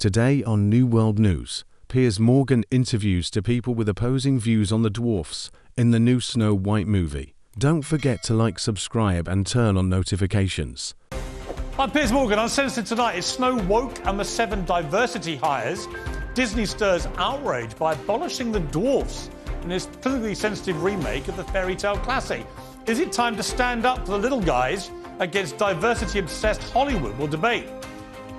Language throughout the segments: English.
Today on New World News, Piers Morgan interviews to people with opposing views on the dwarfs in the new Snow White movie. Don't forget to like, subscribe and turn on notifications. I'm Piers Morgan. Uncensored tonight is Snow Woke and the 7 diversity hires. Disney stirs outrage by abolishing the dwarfs in this politically sensitive remake of the fairy tale classic. Is it time to stand up for the little guys against diversity-obsessed Hollywood? We'll debate.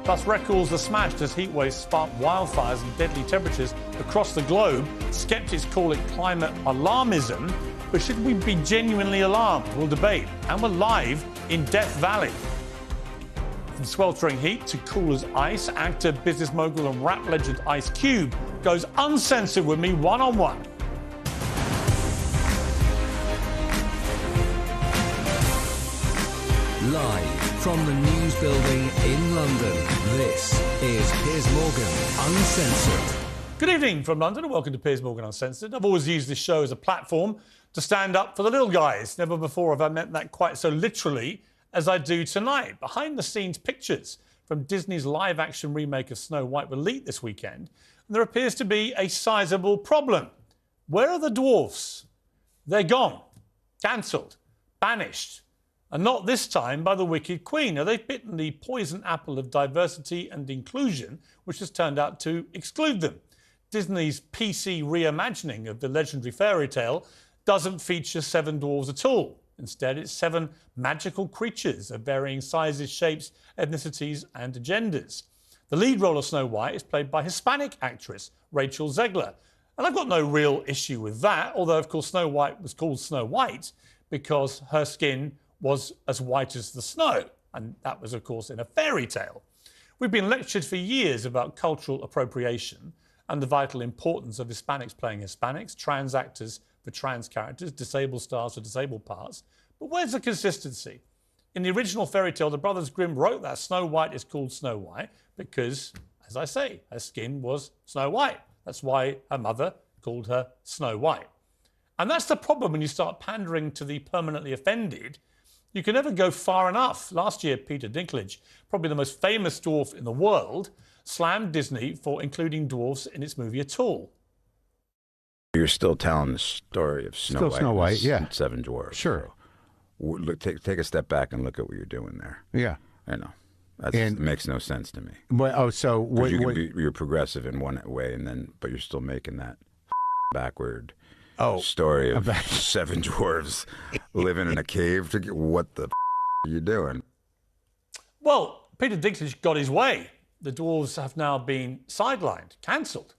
Plus, records are smashed as heatwaves spark wildfires and deadly temperatures across the globe. Skeptics call it climate alarmism, but should we be genuinely alarmed? We'll debate. And we're live in Death Valley. From sweltering heat to cool as ice, actor, business mogul and rap legend Ice Cube goes uncensored with me one-on-one. Live from the News Building in London, this is Piers Morgan Uncensored. Good evening from London and welcome to Piers Morgan Uncensored. I've always used this show as a platform to stand up for the little guys. Never before have I meant that quite so literally as I do tonight. Behind-the-scenes pictures from Disney's live-action remake of Snow White were leaked this weekend, and there appears to be a sizable problem. Where are the dwarfs? They're gone, cancelled, banished. And not this time by the wicked queen. Now, they've bitten the poison apple of diversity and inclusion, which has turned out to exclude them. Disney's PC reimagining of the legendary fairy tale doesn't feature 7 dwarves at all. Instead, it's 7 magical creatures of varying sizes, shapes, ethnicities and agendas. The lead role of Snow White is played by Hispanic actress Rachel Zegler. And I've got no real issue with that, although, of course, Snow White was called Snow White because her skin was as white as the snow. And that was, of course, in a fairy tale. We've been lectured for years about cultural appropriation and the vital importance of Hispanics playing Hispanics, trans actors for trans characters, disabled stars for disabled parts. But where's the consistency? In the original fairy tale, the Brothers Grimm wrote that Snow White is called Snow White because, as I say, her skin was snow white. That's why her mother called her Snow White. And that's the problem when you start pandering to the permanently offended. You can never go far enough. Last year, Peter Dinklage, probably the most famous dwarf in the world, slammed Disney for including dwarfs in its movie at all. You're still telling the story of Snow White, yeah. 7 dwarfs. Sure. So, look, take a step back and look at what you're doing there. Yeah. I know. It makes no sense to me. Well, You're progressive in one way, but you're still making that backward story of 7 dwarves living in a cave. What the are you doing? Well, Peter Dinklage got his way. The dwarves have now been sidelined, cancelled.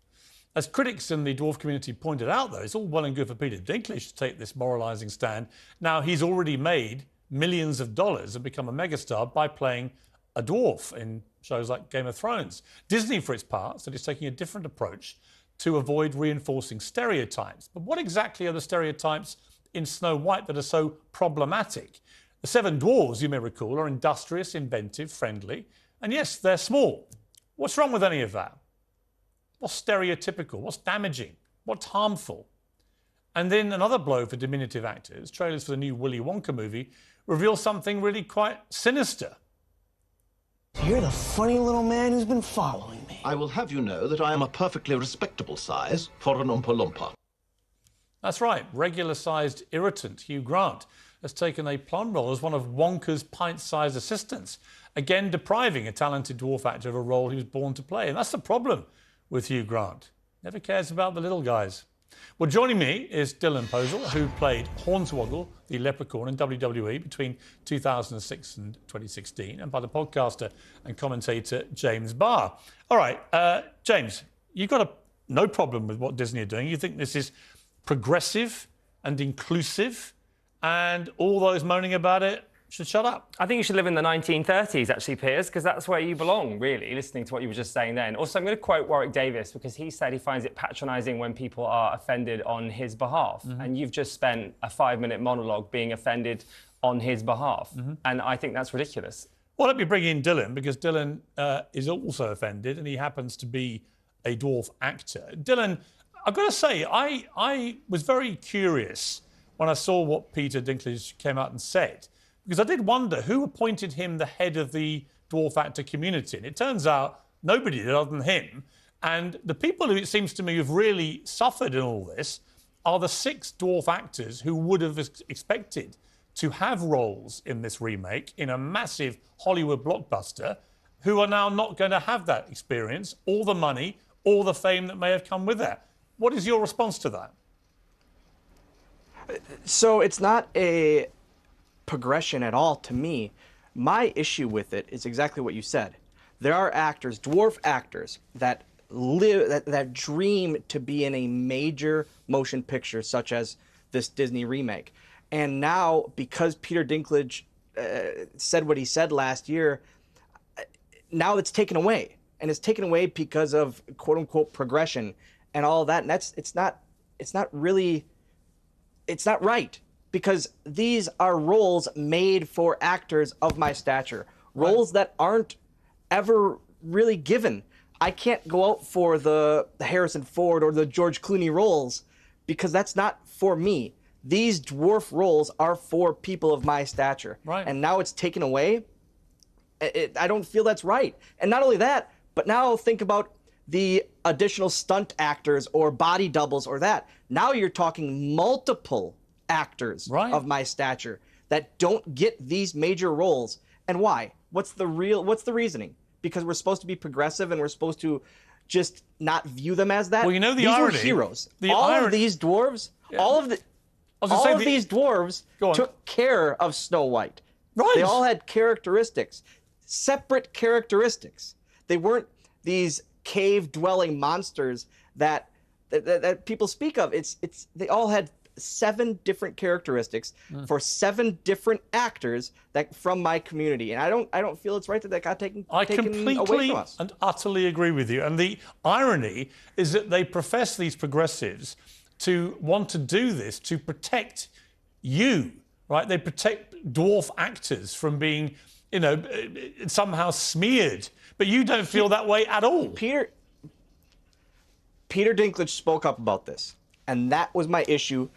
As critics in the dwarf community pointed out, though, it's all well and good for Peter Dinklage to take this moralising stand. Now, he's already made millions of dollars and become a megastar by playing a dwarf in shows like Game of Thrones. Disney, for its part, said it's taking a different approach to avoid reinforcing stereotypes. But what exactly are the stereotypes in Snow White that are so problematic? The 7 dwarves, you may recall, are industrious, inventive, friendly, and yes, they're small. What's wrong with any of that? What's stereotypical? What's damaging? What's harmful? And then another blow for diminutive actors. Trailers for the new Willy Wonka movie reveal something really quite sinister. You're the funny little man who's been following me. I will have you know that I am a perfectly respectable size for an Oompa Loompa. That's right, regular-sized irritant Hugh Grant has taken a plum role as one of Wonka's pint-sized assistants, again depriving a talented dwarf actor of a role he was born to play. And that's the problem with Hugh Grant. Never cares about the little guys. Well, joining me is Dylan Posel, who played Hornswoggle, the leprechaun, in WWE between 2006 and 2016, and by the podcaster and commentator James Barr. All right, James, you've got no problem with what Disney are doing. You think this is progressive and inclusive, and all those moaning about it should shut up. I think you should live in the 1930s, actually, Piers, because that's where you belong, really, listening to what you were just saying then. Also, I'm going to quote Warwick Davis, because he said he finds it patronising when people are offended on his behalf. Mm-hmm. And you've just spent a 5-minute monologue being offended on his behalf. Mm-hmm. And I think that's ridiculous. Well, let me bring in Dylan, because Dylan is also offended, and he happens to be a dwarf actor. Dylan, I've got to say, I was very curious when I saw what Peter Dinklage came out and said, because I did wonder who appointed him the head of the dwarf actor community. And it turns out Nobody did other than him. And the people who, it seems to me, have really suffered in all this are the 6 dwarf actors who would have expected to have roles in this remake in a massive Hollywood blockbuster, who are now not going to have that experience, or the money, or the fame that may have come with that. What is your response to that? So it's not a progression at all to me. My issue with it is exactly what you said. There are actors, dwarf actors, that live, that dream to be in a major motion picture such as this Disney remake. And now, because Peter Dinklage said what he said last year, now it's taken away. And it's taken away because of quote unquote progression and all that. And it's not right, because these are roles made for actors of my stature, roles that aren't ever really given. I can't go out for the Harrison Ford or the George Clooney roles, because that's not for me. These dwarf roles are for people of my stature. Right. And now it's taken away. I don't feel that's right. And not only that, but now think about the additional stunt actors or body doubles or that. Now you're talking multiple actors of my stature that don't get these major roles. And why? What's the reasoning? Because we're supposed to be progressive and we're supposed to just not view them as that. Well, you know the these irony. Were heroes. All of these dwarves, all of these dwarves took care of Snow White. Right. They all had characteristics, separate characteristics. They weren't these cave-dwelling monsters that people speak of. They all had 7 different characteristics for 7 different actors that from my community, and I don't feel it's right that got taken away from us. And utterly agree with you. And the irony is that they profess, these progressives, to want to do this to protect you, right? They protect dwarf actors from being, somehow smeared. But you don't feel that way at all. Peter Dinklage spoke up about this, and that was my issue.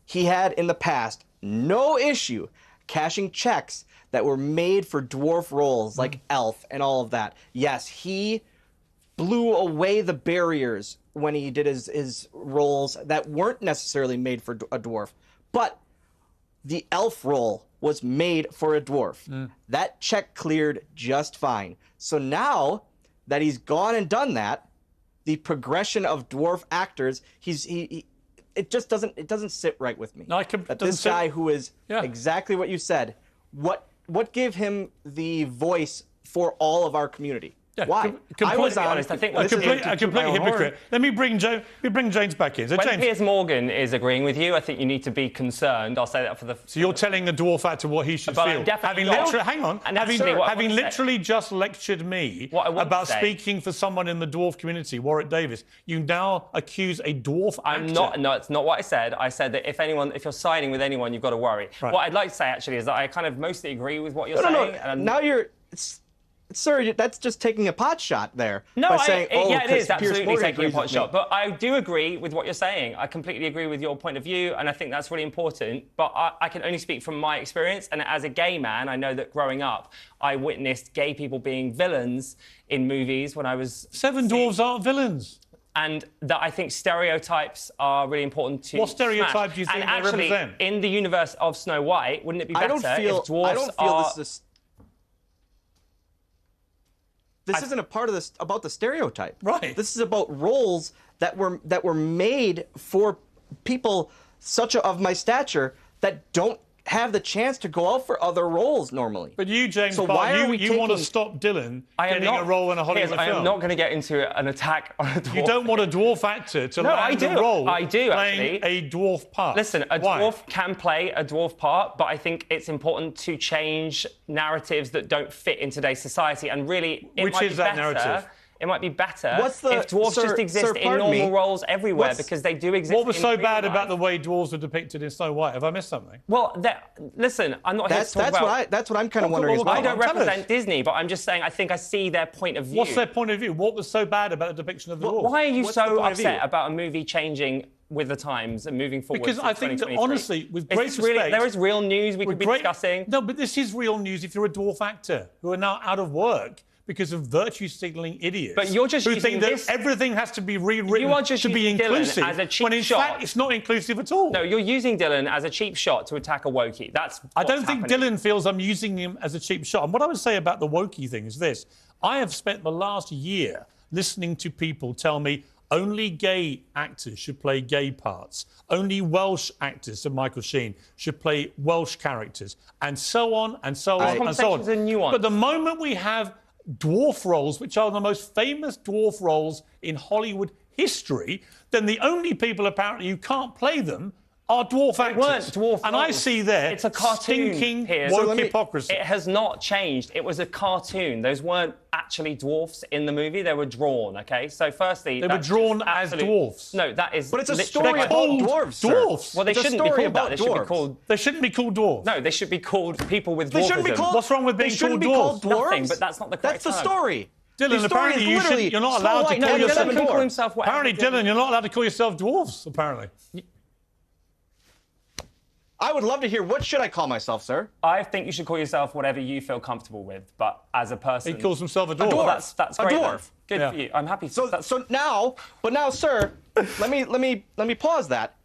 He had in the past no issue cashing checks that were made for dwarf roles like Elf and all of that. Yes, he blew away the barriers when he did his roles that weren't necessarily made for a dwarf. But the Elf role was made for a dwarf. That check cleared just fine. So now that he's gone and done that, the progression of dwarf actors, it doesn't sit right with me. No, that this guy who is exactly what you said, what gave him the voice for all of our community? Yeah, why? I was honest. I think a complete hypocrite. Let me bring James back in. So when James, Piers Morgan is agreeing with you, I think you need to be concerned. I'll say that for the. So you're telling a dwarf actor what he should feel. Having literally just lectured me about speaking for someone in the dwarf community, Warwick Davis, you now accuse a dwarf actor. No, it's not what I said. I said that if you're siding with anyone, you've got to worry. Right. What I'd like to say actually is that I kind of mostly agree with what you're saying. And now you're. Sir, that's just taking a pot shot there. No, by saying, it is absolutely taking a pot with shot. But I do agree with what you're saying. I completely agree with your point of view, and I think that's really important. But I can only speak from my experience, and as a gay man, I know that growing up, I witnessed gay people being villains in movies when I was 7 dwarves aren't villains. And that I think stereotypes are really important to What stereotype do you think and they actually, represent? In the universe of Snow White, wouldn't it be better if dwarves I don't feel this isn't a part of this about the stereotype. Right. This is about roles that were made for people of my stature that don't have the chance to go out for other roles normally. But you, James, so you want to stop Dylan getting a role in a Hollywood film. I am not going to get into an attack on a dwarf. You don't want a dwarf actor to land a role playing a dwarf part. Listen, a dwarf can play a dwarf part, but I think it's important to change narratives that don't fit in today's society. And really, Which is that narrative? It might be better if dwarves just exist in normal roles everywhere, because they do exist. What was so bad about the way dwarves were depicted in Snow White? Have I missed something? Well, listen, I'm not here to talk about... That's what I'm kind of wondering as well. I don't represent Disney, but I'm just saying I think I see their point of view. What's their point of view? What was so bad about the depiction of the dwarves? Why are you so upset about a movie changing with the times and moving forward? Because I think that, honestly, with great respect... there is real news we could be discussing. No, but this is real news if you're a dwarf actor who are now out of work because of virtue signaling idiots. But you're just who using think that this... everything has to be rewritten You are just to be using inclusive, Dylan as a cheap when in shot. fact it's not inclusive at all. No, you're using Dylan as a cheap shot to attack a wokie. I don't think Dylan feels I'm using him as a cheap shot. And what I would say about the wokie thing is this. I have spent the last year listening to people tell me only gay actors should play gay parts. Only Welsh actors, so Michael Sheen, should play Welsh characters. And so on, and so on, and so on. But the moment we have dwarf roles, which are the most famous dwarf roles in Hollywood history, then the only people apparently who can't play them are dwarf actors. Weren't dwarf and roles. I see there It's a cartoon, stinking Piers. woke hypocrisy. It has not changed. It was a cartoon. Those weren't actually dwarfs in the movie. They were drawn, OK? So firstly... They were drawn as dwarfs. No, that is... But it's a literally story about dwarves, sir. Dwarfs. Well, they shouldn't be called that. They should be called... They shouldn't be called dwarves. No, they should be called people with dwarfism. They shouldn't be called... What's wrong with being called dwarves? Nothing, but that's not the correct That's the term. story. Dylan, apparently you're not allowed to call yourself... Call himself whatever. Apparently, Dylan, you're not allowed to call yourself dwarves, apparently. I would love to hear, what should I call myself, sir? I think you should call yourself whatever you feel comfortable with, but as a person... He calls himself a dwarf. Well, that's great. A dwarf. Then. Good for you. I'm happy. So now, sir, let me pause that.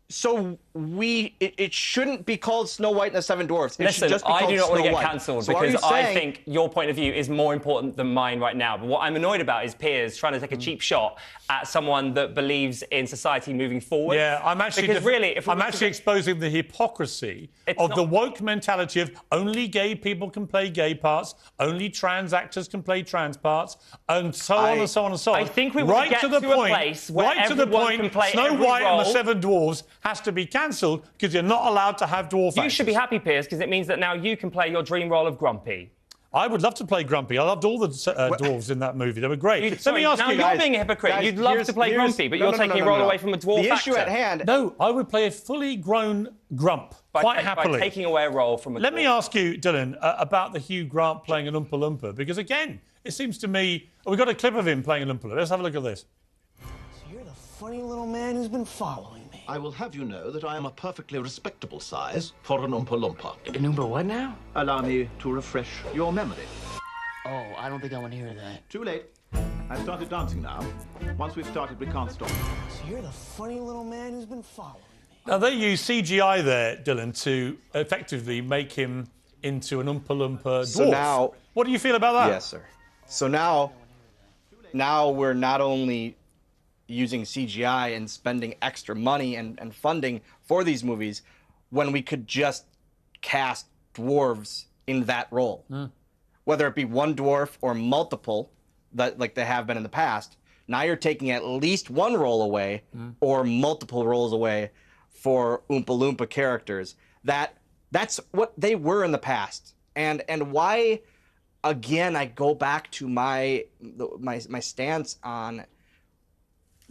So it shouldn't be called Snow White and the Seven Dwarfs. It should Listen, just be I called do not want to Snow get White. cancelled So because I saying... think your point of view is more important than mine right now. But what I'm annoyed about is Piers trying to take a cheap shot at someone that believes in society moving forward. Yeah, I'm actually... Because really, if I'm actually exposing the hypocrisy of the woke mentality of only gay people can play gay parts, only trans actors can play trans parts, and so on and so on and so on. I think we want to get to a place where everyone can play Snow every White and the role. Seven Dwarfs has to be cancelled because you're not allowed to have dwarf actors. You should be happy, Piers, because it means that now you can play your dream role of Grumpy. I would love to play Grumpy. I loved all the dwarves in that movie. They were great. Let me ask you... You're being a hypocrite. You'd love to play Grumpy, but you're taking a role away from a dwarf The actor. issue at hand... No, I would play a fully grown Grump, quite happily. By taking away a role from a Let dwarf. me ask you, Dylan, about the Hugh Grant playing an Oompa Loompa, because, again, it seems to me... we've got a clip of him playing an Oompa Loompa. Let's have a look at this. So you're the funny little man who's been following me. I will have you know that I am a perfectly respectable size for an Oompa Loompa. An Oompa what now? Allow me to refresh your memory. Oh, I don't think I want to hear that. Too late. I've started dancing now. Once we've started, we can't stop. So you're the funny little man who's been following me. Now, they use CGI there, Dylan, to effectively make him into an Oompa Loompa dwarf. So now... What do you feel about that? Yes, sir. So now we're not only using CGI and spending extra money and funding for these movies when we could just cast dwarves in that role. Whether it be one dwarf or multiple, that like they have been in the past. Now you're taking at least one role away or multiple roles away for Oompa Loompa characters. That's what they were in the past. And why, again, I go back to my stance on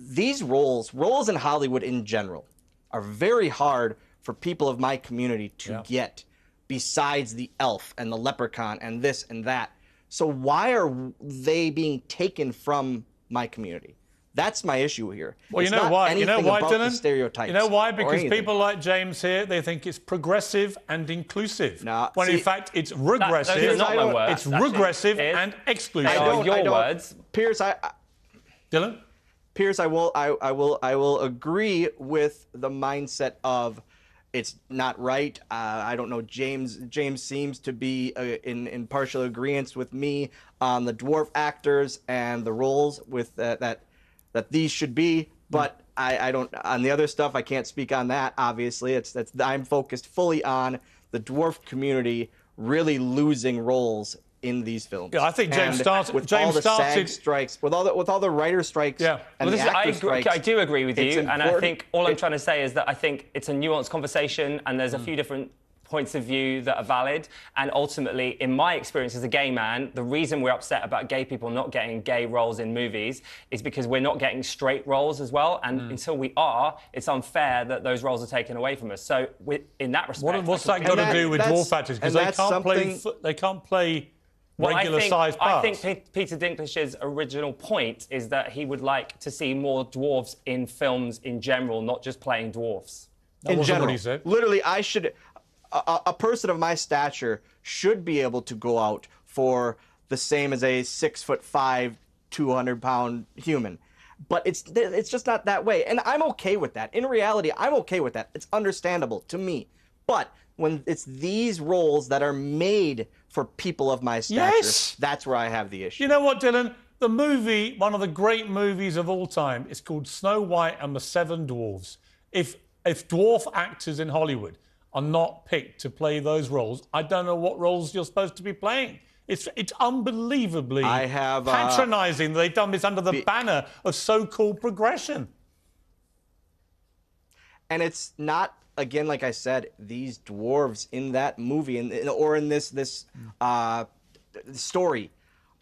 these roles in Hollywood in general are very hard for people of my community to get, besides the elf and the leprechaun and this and that. So why are they being taken from my community? That's my issue here. Well, It's you know not why? You know anything why, about Dylan? the stereotypes You know why? or Because anything. people like James here, they think it's progressive and inclusive. Nah, when in see, fact it's regressive. those are not my words, It's actually. regressive Piers, and exclusive. they are your words. Piers, Dylan? Piers, I will agree with the mindset of it's not right. I don't know. James seems to be in partial agreement with me on the dwarf actors and the roles with that these should be. But I don't on the other stuff. I can't speak on that. Obviously, I'm focused fully on the dwarf community really losing roles in these films. Yeah, I think James And started. with James all the started. SAG strikes, with all the writer strikes, Yeah. and Well, the actor strikes. I do agree with it's you, and I important- think all I'm trying to say is that I think it's a nuanced conversation, and there's a few different points of view that are valid. And ultimately, in my experience as a gay man, the reason we're upset about gay people not getting gay roles in movies is because we're not getting straight roles as well. And until we are, it's unfair that those roles are taken away from us. So in that respect, What's that got to do with dwarf actors? Because they can't play regular-sized parts. I think Peter Dinklage's original point is that he would like to see more dwarves in films in general, not just playing dwarfs. In general, what he said. literally, I should. A person of my stature should be able to go out for the same as a 6'5", 200-pound human. But it's just not that way. And I'm okay with that. In reality, I'm okay with that. It's understandable to me. But when it's these roles that are made for people of my stature, that's where I have the issue. You know what, Dylan? The movie, one of the great movies of all time, is called Snow White and the Seven Dwarfs. If dwarf actors in Hollywood are not picked to play those roles, I don't know what roles you're supposed to be playing. It's unbelievably patronising that they've done this under the banner of so-called progression. And it's not, again, like I said, these dwarves in that movie or in this story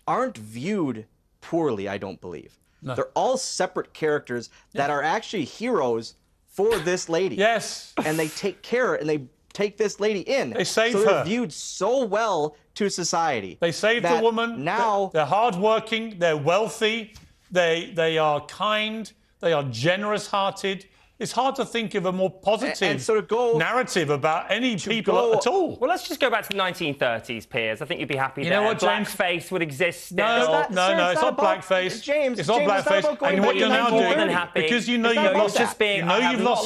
aren't viewed poorly, I don't believe. No. They're all separate characters that are actually heroes for this lady. Yes. And they take care and they take this lady in. They save her. So they're viewed so well to society. They save the woman. Now they're hardworking. They're wealthy. They are kind. They are generous-hearted. It's hard to think of a more positive narrative about any people at all. Well, let's just go back to the 1930s, Piers. I think you'd be happy You know what, James? Blackface would exist still. No, it's not blackface. James, it's not blackface. And what you're now doing, because you know you've lost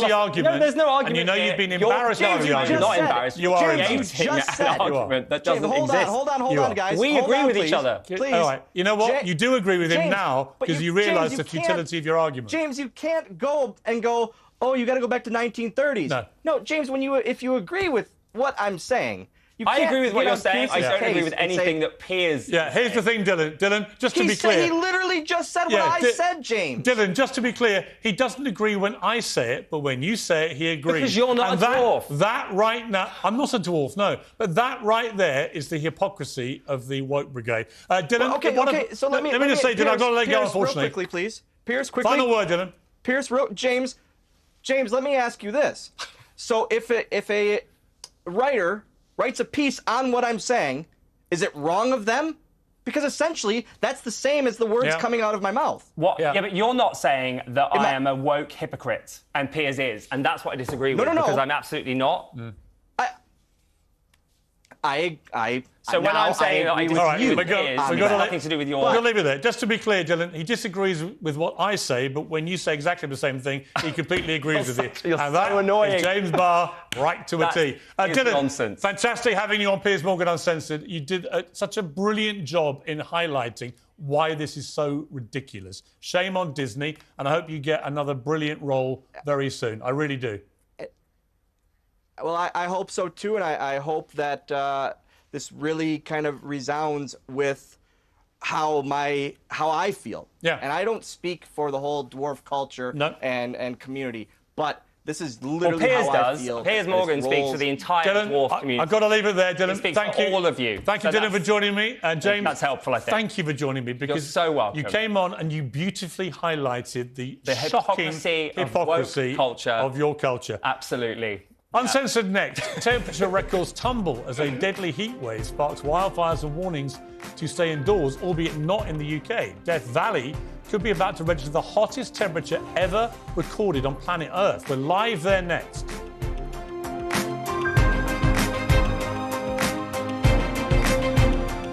the argument. No, there's no argument. And you know you've been embarrassed by the argument. You're not embarrassed. You are embarrassed. James just said an argument that doesn't exist. Hold on, guys. We agree with each other. Please. All right. You know what? You do agree with him now because you realise the futility of your argument. James, you can't go, oh, you got to go back to 1930s. No, James, if you agree with what I'm saying, I agree with what you're saying. I don't agree with anything that Piers. Yeah, here's the thing, Dylan. Dylan, just to be clear. He literally just said what I said, James. Dylan, just to be clear, he doesn't agree when I say it, but when you say it, he agrees. Because you're not a dwarf. That right now, I'm not a dwarf, no. But that right there is the hypocrisy of the woke brigade. Dylan, so let me just say, Dylan, I've got to let go, unfortunately. Real quickly, please. Piers, quickly. Final word, Dylan. Piers, James, let me ask you this. So if a writer writes a piece on what I'm saying, is it wrong of them? Because essentially, that's the same as the words coming out of my mouth. What? Yeah, but you're not saying that I am a woke hypocrite, and Piers is, and that's what I disagree with, because I'm absolutely not. So when I'm saying that I disagree with Piers, it's nothing to do with your... We'll leave it there. Just to be clear, Dylan, he disesagrees with what I say, but when you say exactly the same thing, he completely agrees with it. You're and that so annoying. is James Barr, right to a T. Dylan, nonsense. Fantastic having you on Piers Morgan Uncensored. You did such a brilliant job in highlighting why this is so ridiculous. Shame on Disney, and I hope you get another brilliant role very soon. I really do. Well, I hope so too, and I hope that this really kind of resounds with how I feel. Yeah. And I don't speak for the whole dwarf culture and community, but this is literally Piers how does. I feel. Piers Morgan speaks for the entire dwarf community. I've got to leave it there, Dylan. He speaks Thank for you. all of you. Thank you, Dylan, for joining me. James, that's helpful, I think. Thank you for joining me because you're so welcome. You came on and you beautifully highlighted the shocking hypocrisy of your culture. Absolutely. Uncensored next. Temperature records tumble as a deadly heat wave sparks wildfires and warnings to stay indoors, albeit not in the UK. Death Valley could be about to register the hottest temperature ever recorded on planet Earth. We're live there next.